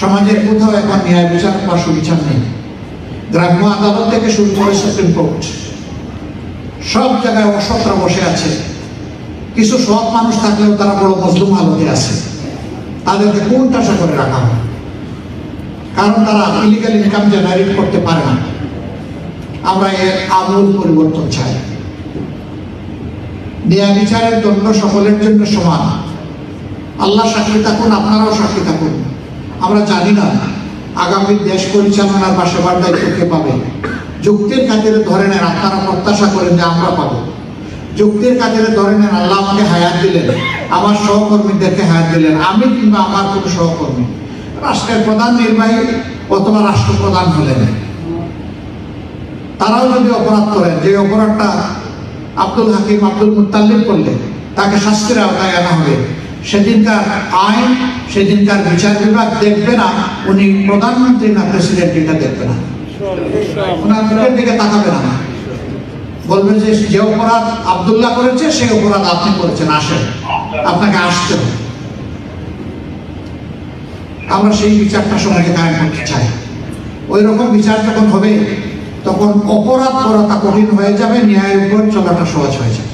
সমাজের কোথাও এখন ন্যায় বিচার বা সুবিচার নেই। গ্রাম্য আদালত থেকে শুরু করে সুপ্রিম কোর্ট, সব জায়গায় অসতরা বসে আছে। কিছু সৎ মানুষ থাকলেও তারা বড় মজলুম হালতে আছে। তাদেরকে কোণঠাসা করে রাখা হয়, কারণ তারা ইলিগাল ইনকাম জেনারেট করতে পারে না। আমরা এর আমূল পরিবর্তন চাই। ন্যায় বিচারের দণ্ড সকলের জন্য সমান। আল্লাহ সাক্ষী থাকুন, আপনারাও সাক্ষী থাকুন। আমরা জানি না আগামী দেশ পরিচালনার বা সেবার দায়িত্ব কে পাবে। যুক্তির খাতিরে ধরে নেন, আপনারা প্রত্যাশা করেন যে আমরা পাবো। যুক্তির খাতিরে ধরে নেন, আল্লাহ আমাকে হায়াত দিলেন, আমার সহকর্মীদেরকে হায়াত দিলেন, আমি কিংবা আমার কোনো সহকর্মী রাষ্ট্রের প্রধান নির্বাহী অথবা রাষ্ট্রপ্রধান হলেন, তারাও যদি অপরাধ করেন, যে অপরাধটা আব্দুল হাকিম আব্দুল মুত্তালিব করলে তাকে শাস্তির আওতায় আনা হবে। সেদিনকার আইন, সেদিনকার বিচার বিভাগ দেখবে না উনি প্রধানমন্ত্রী না প্রেসিডেন্ট, এটা দেখবে না, ওনার মুখের দিকে তাকাবে না, বলবে যে যে অপরাধ আব্দুল্লাহ করেছে সেই অপরাধ আপনি করেছেন, আসেন, আপনাকে আসতে হবে। আমরা সেই বিচারটা সমাজে কায়েম করতে চাই। ওই রকম বিচার যখন হবে তখন অপরাধ করাটা কঠিন হয়ে যাবে, ন্যায়ের উপর চলাটা সহজ হয়ে যাবে।